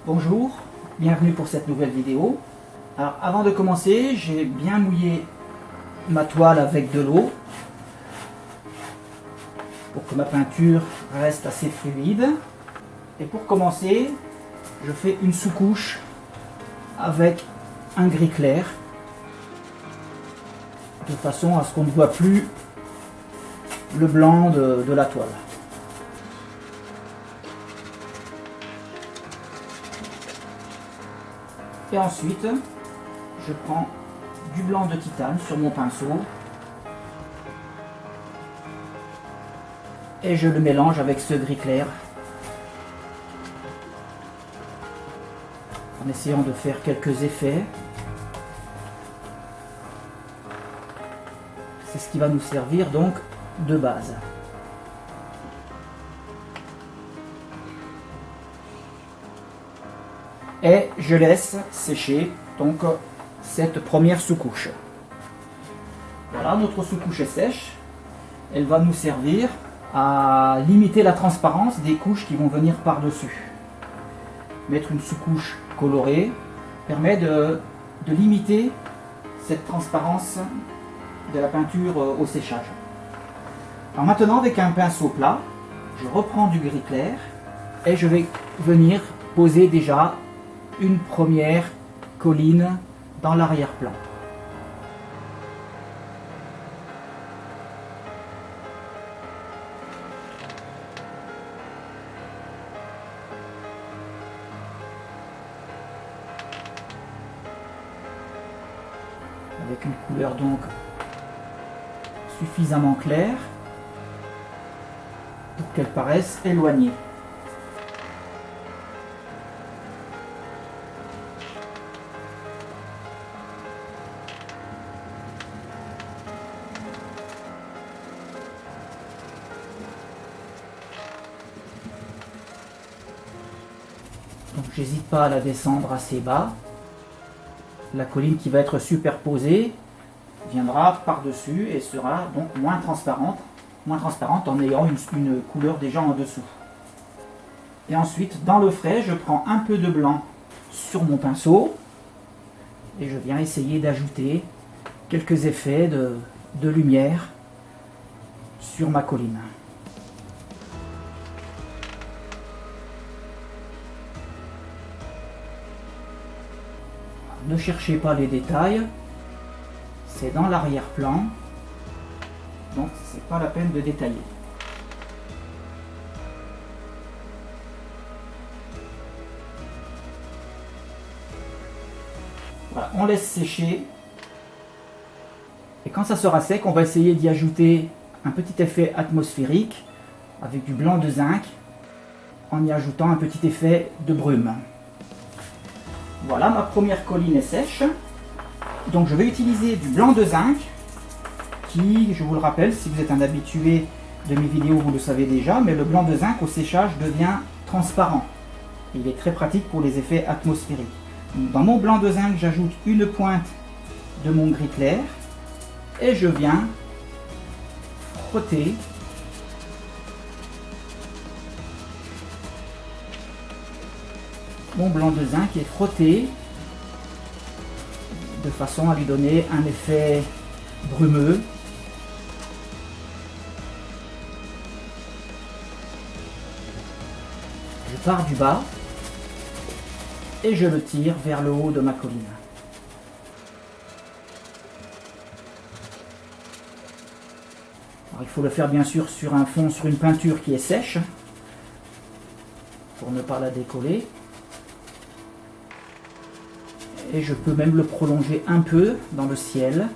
Bonjour, bienvenue pour cette nouvelle vidéo. Alors avant de commencer, j'ai bien mouillé ma toile avec de l'eau pour que ma peinture reste assez fluide. Et pour commencer, je fais une sous-couche avec un gris clair de façon à ce qu'on ne voit plus le blanc de la toile. Et ensuite, je prends du blanc de titane sur mon pinceau et je le mélange avec ce gris clair en essayant de faire quelques effets. C'est ce qui va nous servir donc de base. Et je laisse sécher donc cette première sous-couche. Voilà, notre sous-couche est sèche. Elle va nous servir à limiter la transparence des couches qui vont venir par-dessus. Mettre une sous-couche colorée permet de limiter cette transparence de la peinture au séchage. Alors maintenant, avec un pinceau plat, je reprends du gris clair et je vais venir poser déjà une première colline dans l'arrière-plan. Avec une couleur donc suffisamment claire pour qu'elle paraisse éloignée. Donc j'hésite pas à la descendre assez bas. La colline qui va être superposée viendra par-dessus et sera donc moins transparente en ayant une couleur déjà en dessous. Et ensuite, dans le frais, je prends un peu de blanc sur mon pinceau et je viens essayer d'ajouter quelques effets de lumière sur ma colline. Ne cherchez pas les détails, c'est dans l'arrière-plan, donc c'est pas la peine de détailler. Voilà, on laisse sécher et quand ça sera sec, on va essayer d'y ajouter un petit effet atmosphérique avec du blanc de zinc en y ajoutant un petit effet de brume. Voilà, ma première colline est sèche. Donc je vais utiliser du blanc de zinc qui, je vous le rappelle, si vous êtes un habitué de mes vidéos, vous le savez déjà, mais le blanc de zinc au séchage devient transparent. Il est très pratique pour les effets atmosphériques. Dans mon blanc de zinc, j'ajoute une pointe de mon gris clair et je viens frotter mon blanc de zinc est frotté de façon à lui donner un effet brumeux. Je pars du bas et je le tire vers le haut de ma colline. Alors, il faut le faire bien sûr sur un fond, sur une peinture qui est sèche pour ne pas la décoller. Et je peux même le prolonger un peu dans le ciel.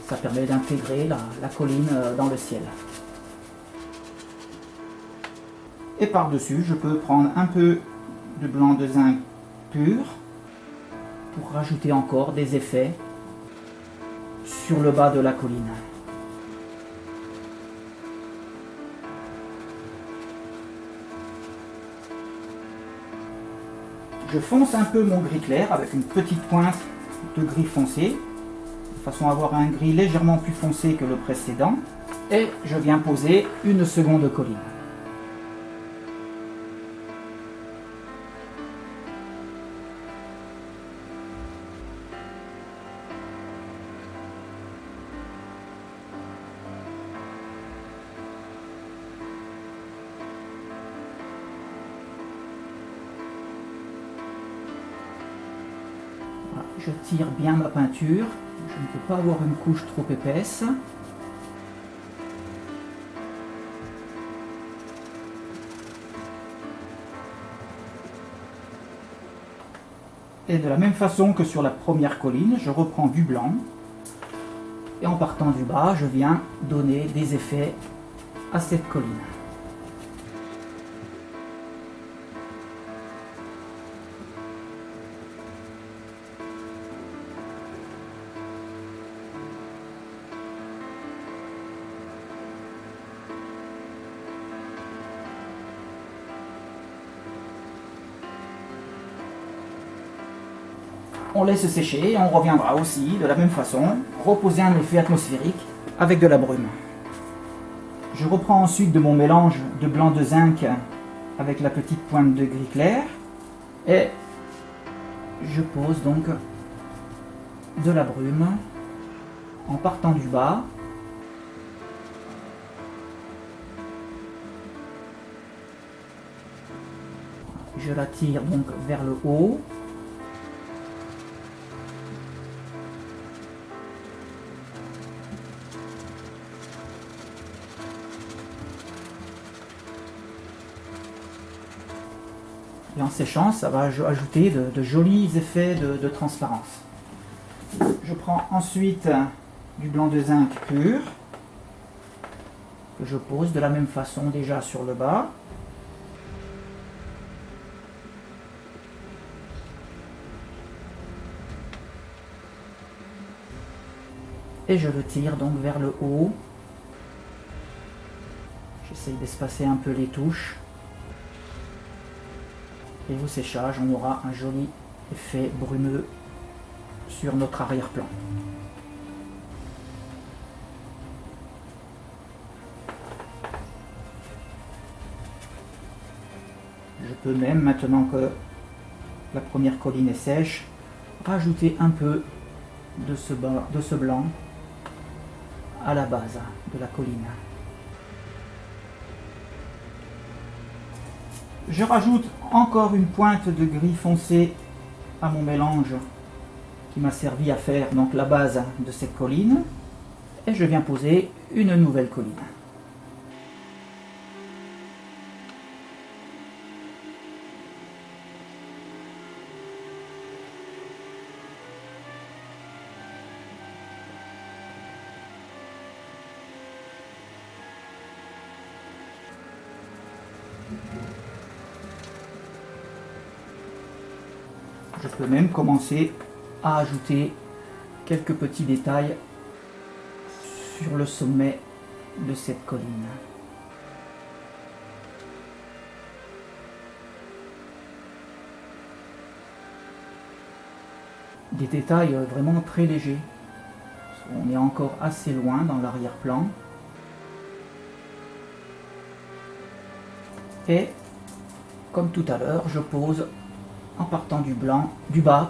Ça permet d'intégrer la colline dans le ciel. Et par-dessus, je peux prendre un peu de blanc de zinc pur pour rajouter encore des effets sur le bas de la colline. Je fonce un peu mon gris clair avec une petite pointe de gris foncé, de façon à avoir un gris légèrement plus foncé que le précédent. Et je viens poser une seconde colline. Je tire bien ma peinture, je ne peux pas avoir une couche trop épaisse. Et de la même façon que sur la première colline, je reprends du blanc. Et en partant du bas, je viens donner des effets à cette colline. On laisse sécher et on reviendra aussi de la même façon, reposer un effet atmosphérique avec de la brume. Je reprends ensuite de mon mélange de blanc de zinc avec la petite pointe de gris clair et je pose donc de la brume en partant du bas. Je la tire donc vers le haut. Et en séchant, ça va ajouter de jolis effets de transparence. Je prends ensuite du blanc de zinc pur, que je pose de la même façon déjà sur le bas. Et je le tire donc vers le haut. J'essaye d'espacer un peu les touches. Et au séchage, on aura un joli effet brumeux sur notre arrière-plan. Je peux même, maintenant que la première colline est sèche, rajouter un peu de ce blanc à la base de la colline. Je rajoute encore une pointe de gris foncé à mon mélange qui m'a servi à faire donc la base de cette colline et je viens poser une nouvelle colline. Je peux même commencer à ajouter quelques petits détails sur le sommet de cette colline. Des détails vraiment très légers. On est encore assez loin dans l'arrière-plan. Et comme tout à l'heure, je pose en partant du blanc, du bas,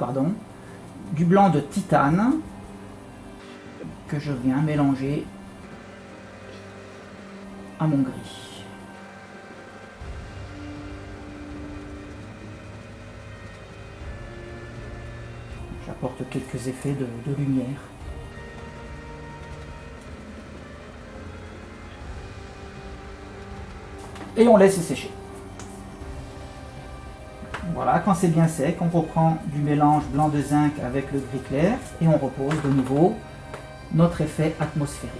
du blanc de titane que je viens mélanger à mon gris. J'apporte quelques effets de lumière. Et on laisse sécher. Voilà, quand c'est bien sec, on reprend du mélange blanc de zinc avec le gris clair et on repose de nouveau notre effet atmosphérique.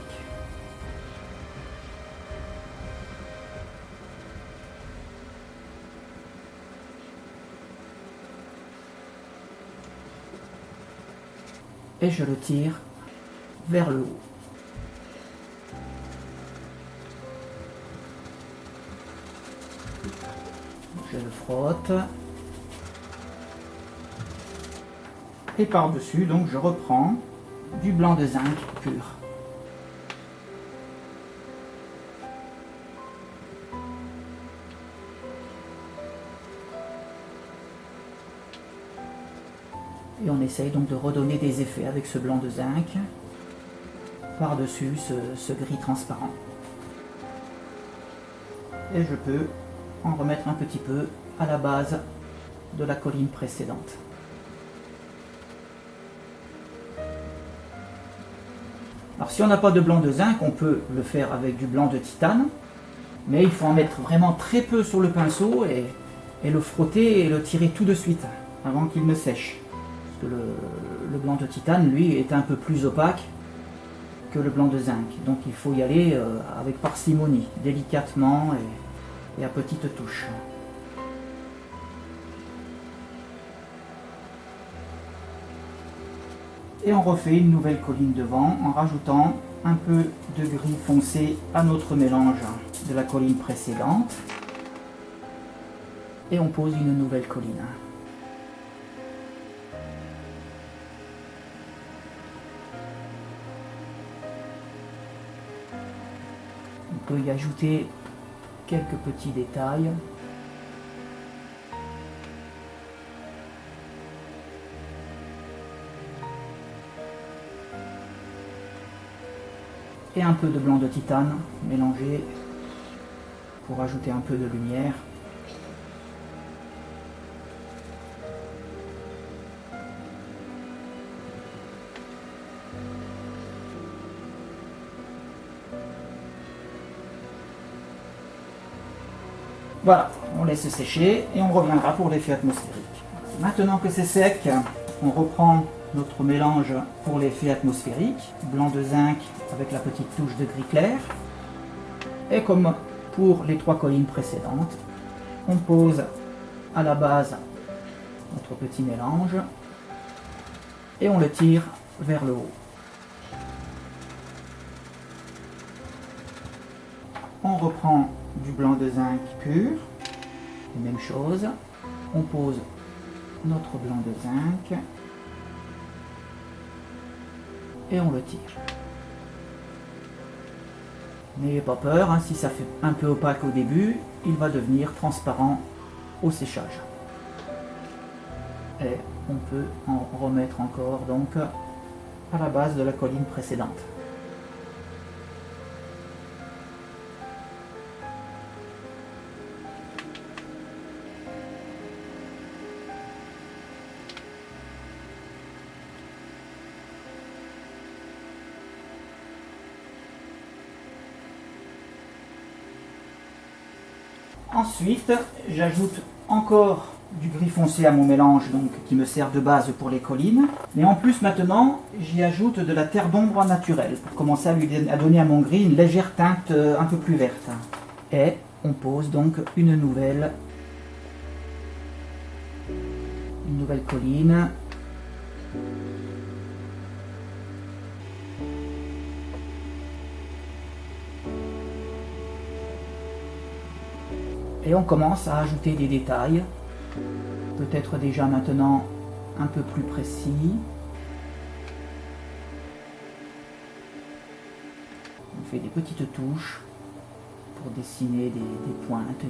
Et je le tire vers le haut. Je le frotte. Et par-dessus, donc, je reprends du blanc de zinc pur. Et on essaye donc de redonner des effets avec ce blanc de zinc par-dessus ce gris transparent. Et je peux en remettre un petit peu à la base de la colline précédente. Alors si on n'a pas de blanc de zinc, on peut le faire avec du blanc de titane, mais il faut en mettre vraiment très peu sur le pinceau et le frotter et le tirer tout de suite avant qu'il ne sèche. Parce que le blanc de titane, lui, est un peu plus opaque que le blanc de zinc. Donc il faut y aller avec parcimonie, délicatement et à petites touches. Et on refait une nouvelle colline devant en rajoutant un peu de gris foncé à notre mélange de la colline précédente. Et on pose une nouvelle colline. On peut y ajouter quelques petits détails. Et un peu de blanc de titane mélangé pour ajouter un peu de lumière. Voilà, on laisse sécher et on reviendra pour l'effet atmosphérique. Maintenant que c'est sec, on reprend notre mélange pour l'effet atmosphérique, blanc de zinc avec la petite touche de gris clair. Et comme pour les 3 collines précédentes, on pose à la base notre petit mélange et on le tire vers le haut. On reprend du blanc de zinc pur, même chose, on pose notre blanc de zinc et on le tire. N'ayez pas peur, hein, si ça fait un peu opaque au début, il va devenir transparent au séchage. Et on peut en remettre encore donc à la base de la colline précédente. Ensuite, j'ajoute encore du gris foncé à mon mélange donc, qui me sert de base pour les collines. Mais en plus maintenant, j'y ajoute de la terre d'ombre naturelle pour commencer à donner à mon gris une légère teinte un peu plus verte. Et on pose donc une nouvelle colline. Et on commence à ajouter des détails, peut-être déjà maintenant un peu plus précis. On fait des petites touches pour dessiner des pointes,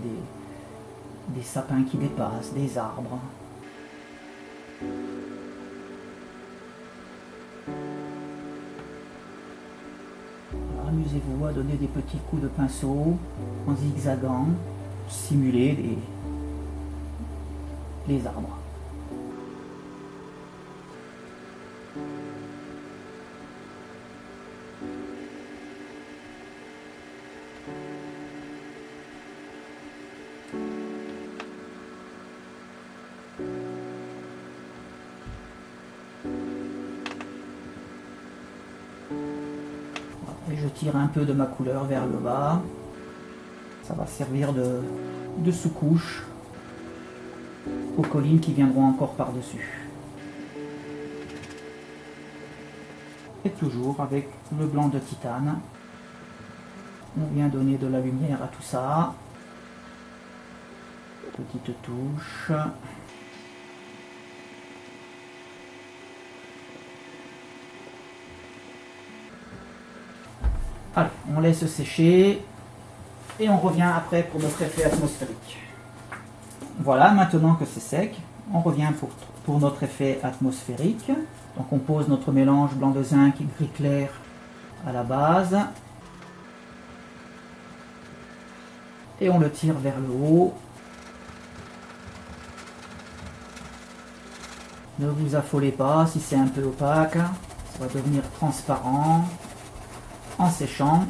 des sapins qui dépassent, des arbres. Amusez-vous à donner des petits coups de pinceau en zigzagant, simuler les arbres. Et je tire un peu de ma couleur vers le bas. Ça va servir de sous-couche aux collines qui viendront encore par-dessus. Et toujours avec le blanc de titane, on vient donner de la lumière à tout ça. Petite touche. Allez, on laisse sécher et on revient après pour notre effet atmosphérique. Voilà, maintenant que c'est sec, on revient pour notre effet atmosphérique. Donc on pose notre mélange blanc de zinc et gris clair à la base. Et on le tire vers le haut. Ne vous affolez pas si c'est un peu opaque, ça va devenir transparent. en séchant.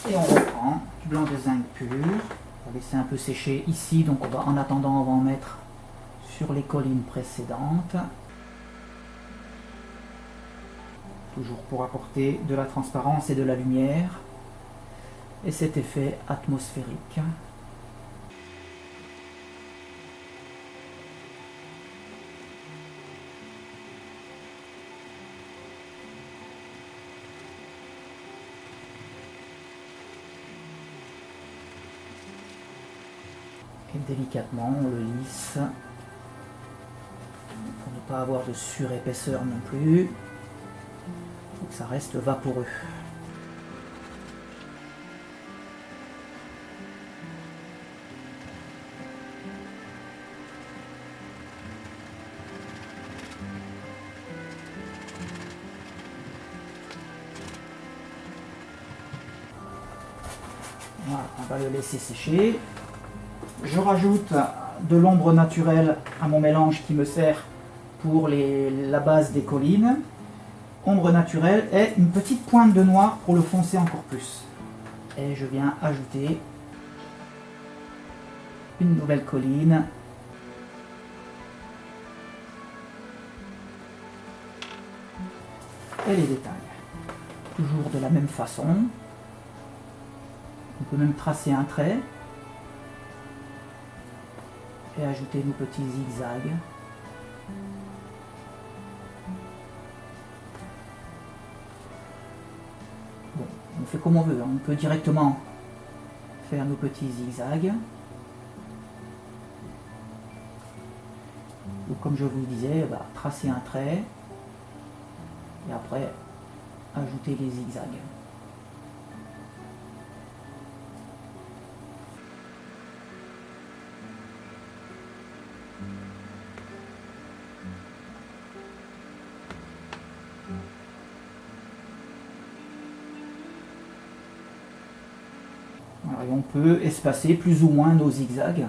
Et on reprend du blanc de zinc pur. On va laisser un peu sécher ici, donc en attendant on va en mettre sur les collines précédentes. Toujours pour apporter de la transparence et de la lumière. Et cet effet atmosphérique. Et délicatement on le lisse pour ne pas avoir de surépaisseur non plus. Donc ça reste vaporeux. Voilà, on va le laisser sécher. Je rajoute de l'ombre naturelle à mon mélange qui me sert pour la base des collines. Ombre naturelle et une petite pointe de noir pour le foncer encore plus. Et je viens ajouter une nouvelle colline. Et les détails. Toujours de la même façon. On peut même tracer un trait. Et ajouter nos petits zigzags. Bon, on fait comme on veut, on peut directement faire nos petits zigzags. Ou comme je vous le disais, tracer un trait et après ajouter les zigzags. Voilà, et on peut espacer plus ou moins nos zigzags.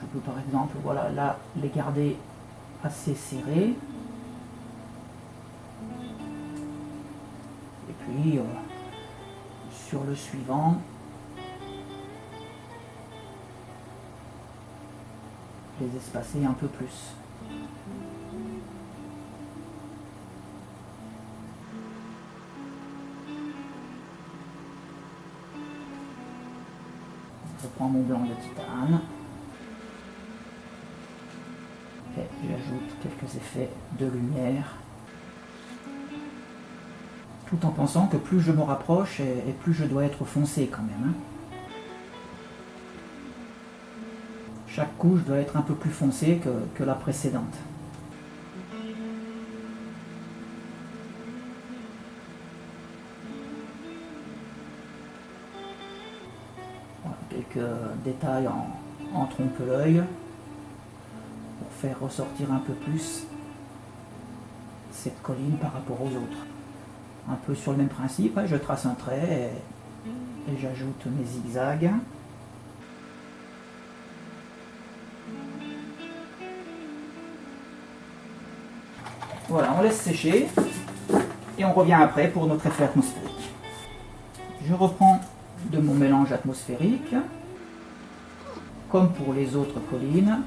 Je peux par exemple, voilà, là, les garder assez serrés. Et puis, sur le suivant, les espacer un peu plus. Je prends mon blanc de titane et j'ajoute quelques effets de lumière, tout en pensant que plus je me rapproche et plus je dois être foncé quand même. Chaque couche doit être un peu plus foncée que la précédente. Quelques détails en trompe-l'œil pour faire ressortir un peu plus cette colline par rapport aux autres. Un peu sur le même principe, je trace un trait et j'ajoute mes zigzags. Voilà, on laisse sécher et on revient après pour notre effet atmosphérique. Je reprends de mon mélange atmosphérique, comme pour les autres collines.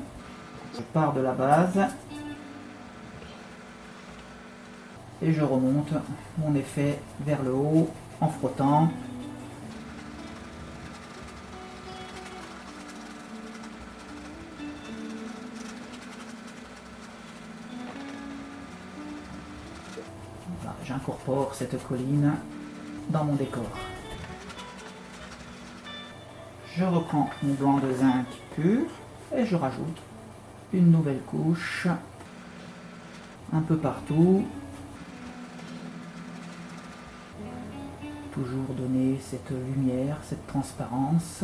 Je pars de la base et je remonte mon effet vers le haut en frottant. Voilà, j'incorpore cette colline dans mon décor. Je reprends mon blanc de zinc pur et je rajoute une nouvelle couche un peu partout. Toujours donner cette lumière, cette transparence.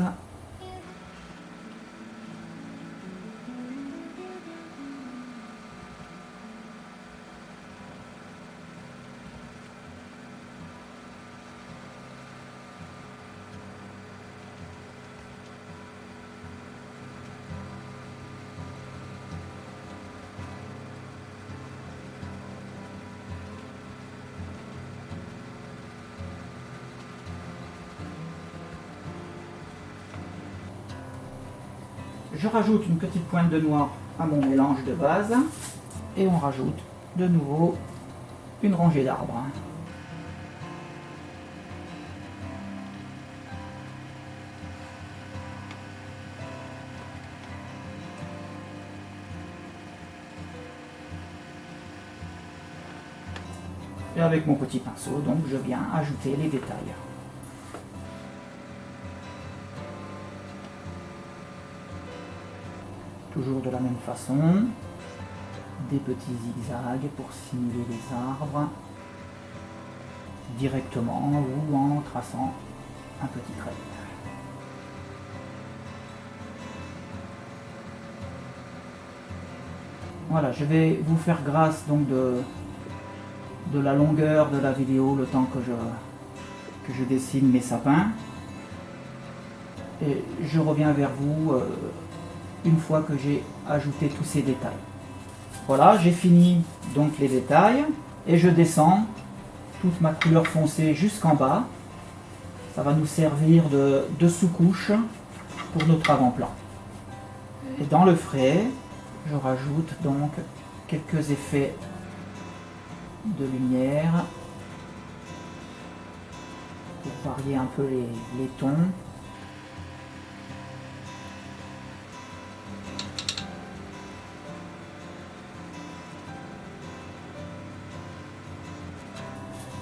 Je rajoute une petite pointe de noir à mon mélange de base et on rajoute de nouveau une rangée d'arbres. Et avec mon petit pinceau, donc je viens ajouter les détails. Toujours de la même façon, des petits zigzags pour simuler les arbres, directement ou en traçant un petit trait. Voilà, je vais vous faire grâce donc de la longueur de la vidéo, le temps que je dessine mes sapins. Et je reviens vers vous une fois que j'ai ajouté tous ces détails. Voilà, j'ai fini donc les détails et je descends toute ma couleur foncée jusqu'en bas. Ça va nous servir de sous-couche pour notre avant-plan. Et dans le frais, je rajoute donc quelques effets de lumière pour varier un peu les tons.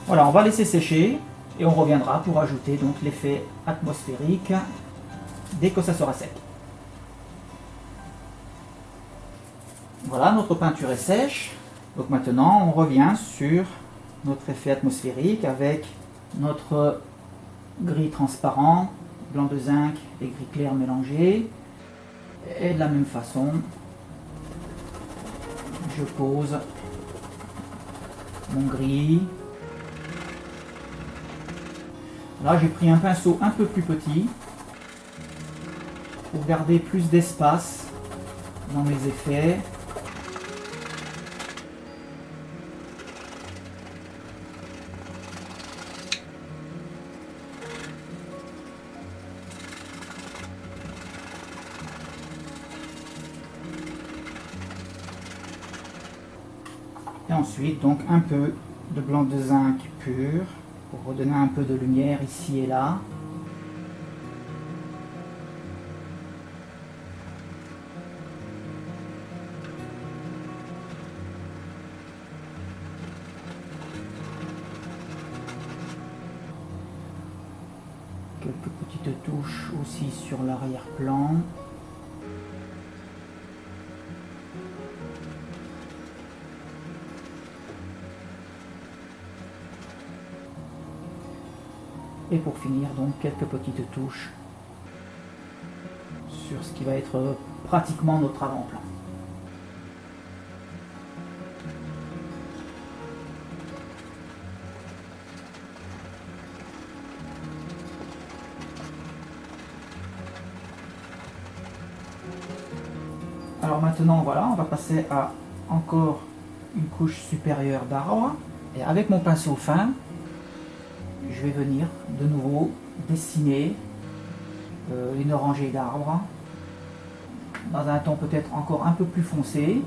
Voilà, on va laisser sécher et on reviendra pour ajouter donc l'effet atmosphérique dès que ça sera sec. Voilà, notre peinture est sèche. Donc maintenant, on revient sur notre effet atmosphérique avec notre gris transparent, blanc de zinc et gris clair mélangés. Et de la même façon, je pose mon gris. Là, j'ai pris un pinceau un peu plus petit pour garder plus d'espace dans mes effets. Et ensuite, donc un peu de blanc de zinc pur pour redonner un peu de lumière ici et là. Quelques petites touches aussi sur l'arrière-plan. Et pour finir, donc quelques petites touches sur ce qui va être pratiquement notre avant-plan. Alors maintenant, voilà, on va passer à encore une couche supérieure d'arbre. Et avec mon pinceau fin, je vais venir de nouveau dessiner une rangée d'arbres dans un ton peut-être encore un peu plus foncé.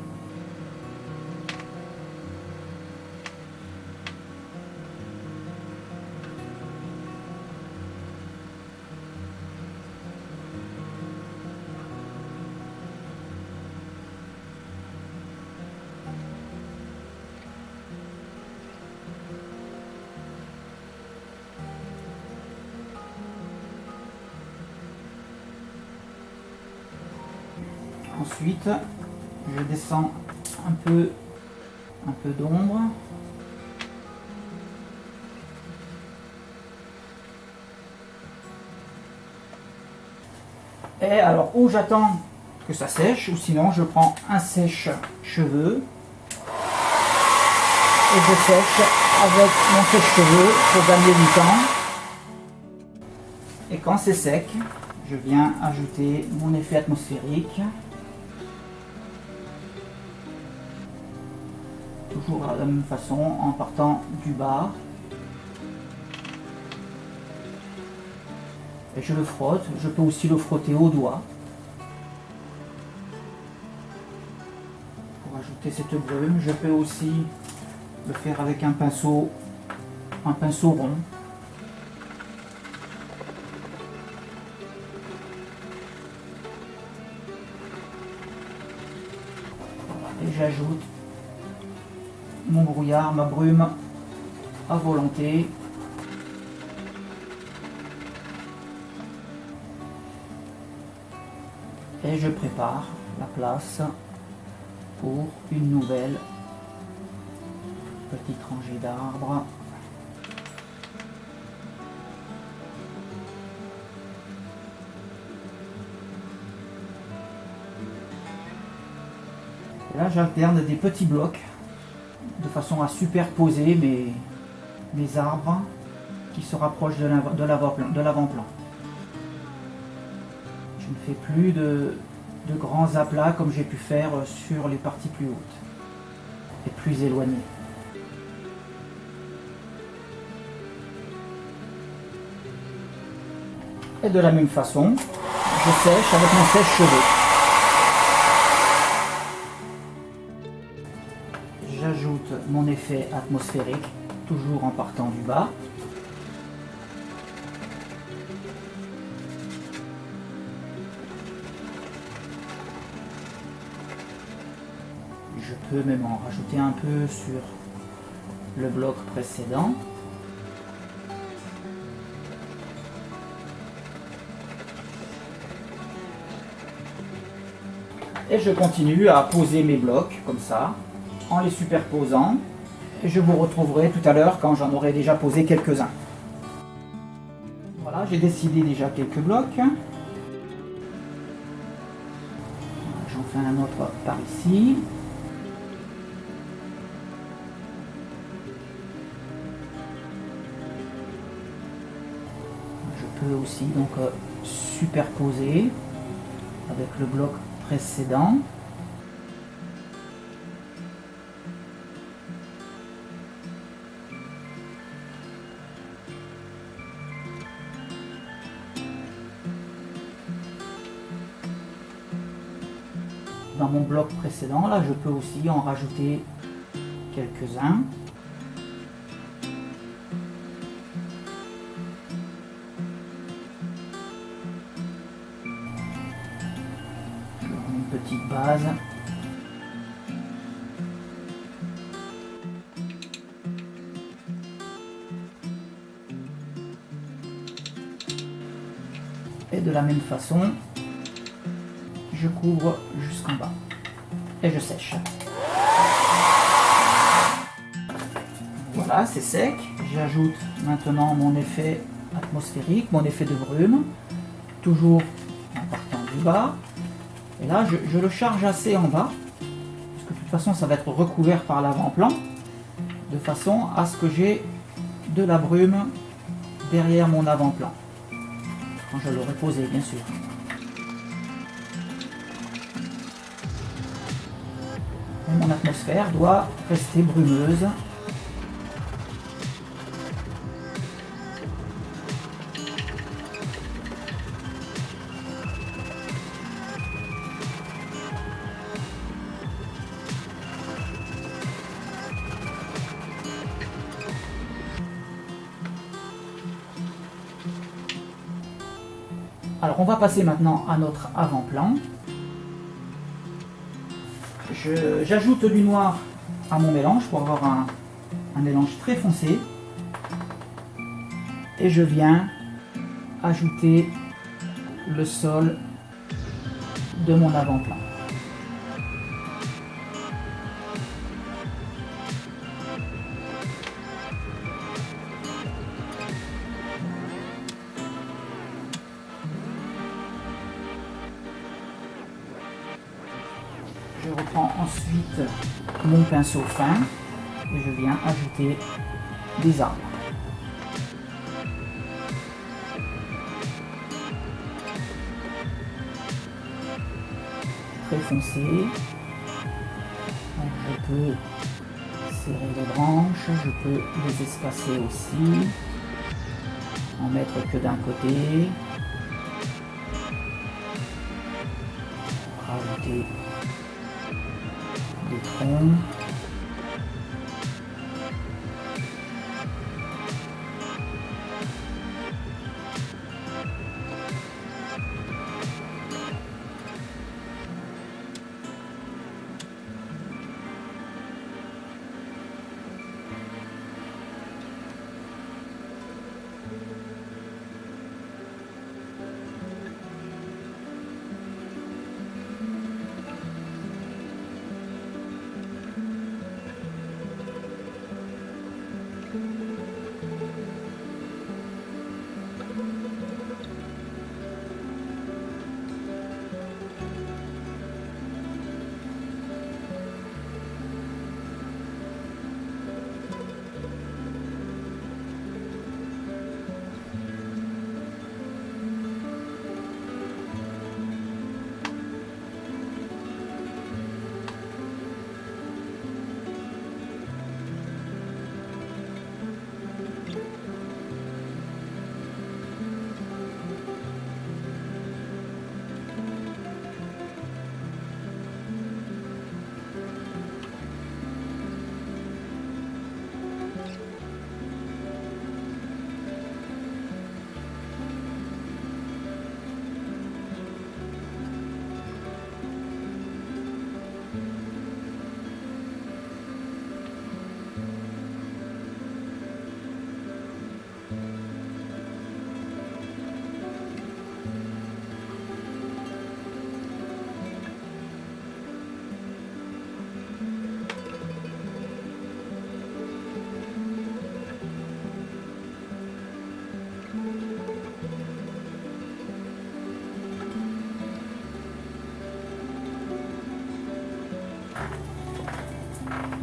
Ensuite, je descends un peu d'ombre. Et alors, ou j'attends que ça sèche, ou sinon je prends un sèche-cheveux et je sèche avec mon sèche-cheveux pour gagner du temps. Et quand c'est sec, je viens ajouter mon effet atmosphérique. Toujours de la même façon, en partant du bas. Et je le frotte. Je peux aussi le frotter au doigt. rajouter cette brume. Je peux aussi le faire avec un pinceau rond. Et j'ajoute mon brouillard, ma brume à volonté. Et je prépare la place pour une nouvelle petite rangée d'arbres. Là, j'alterne des petits blocs de façon à superposer mes arbres qui se rapprochent de l'avant-plan. Je ne fais plus de grands aplats comme j'ai pu faire sur les parties plus hautes et plus éloignées. Et de la même façon, je sèche avec mon sèche-cheveux. J'ajoute mon effet atmosphérique, toujours en partant du bas. Je peux même en rajouter un peu sur le bloc précédent. Et je continue à poser mes blocs comme ça, en les superposant. Et je vous retrouverai tout à l'heure quand j'en aurai déjà posé quelques-uns. Voilà, j'ai décidé déjà quelques blocs. J'en fais un autre par ici. Je peux aussi donc superposer avec le bloc précédent. Dans mon bloc précédent, là, je peux aussi en rajouter quelques-uns. Une petite base. Et de la même façon, je couvre jusqu'en bas et je sèche. Voilà, c'est sec. J'ajoute maintenant mon effet atmosphérique, mon effet de brume, toujours en partant du bas. Et là, je le charge assez en bas, parce que de toute façon, ça va être recouvert par l'avant-plan, de façon à ce que j'ai de la brume derrière mon avant-plan, quand je l'aurai posé, bien sûr. Et mon atmosphère doit rester brumeuse. Alors on va passer maintenant à notre avant-plan. J'ajoute du noir à mon mélange pour avoir un mélange très foncé. Et je viens ajouter le sol de mon avant-plan. Je reprends ensuite mon pinceau fin et je viens ajouter des arbres. Très foncé. Donc je peux serrer les branches, je peux les espacer aussi, en mettre que d'un côté. Rajouter des troncs.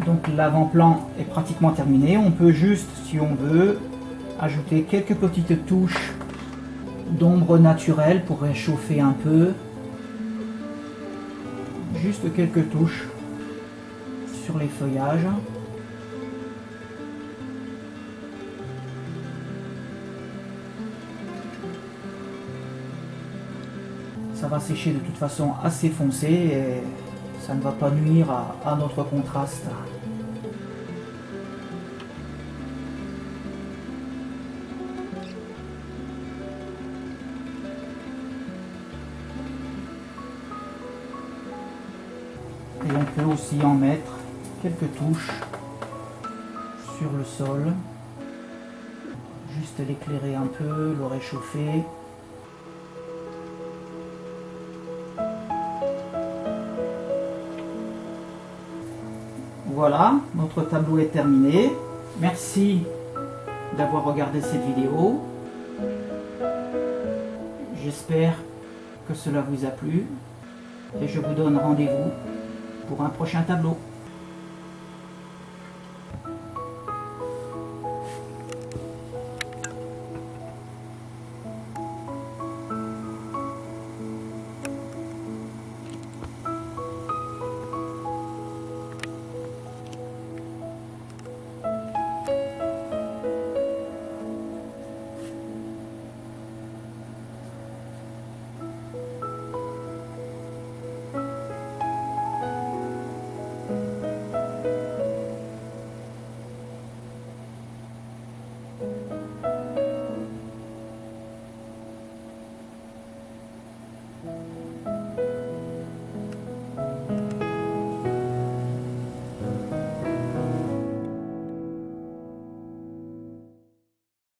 Donc l'avant-plan est pratiquement terminé. On peut juste, si on veut, ajouter quelques petites touches d'ombre naturelle pour réchauffer un peu. Juste quelques touches sur les feuillages. Ça va sécher de toute façon assez foncé et ça ne va pas nuire à notre contraste. Et on peut aussi en mettre quelques touches sur le sol. Juste l'éclairer un peu, le réchauffer. Voilà, notre tableau est terminé. Merci d'avoir regardé cette vidéo. J'espère que cela vous a plu et je vous donne rendez-vous pour un prochain tableau.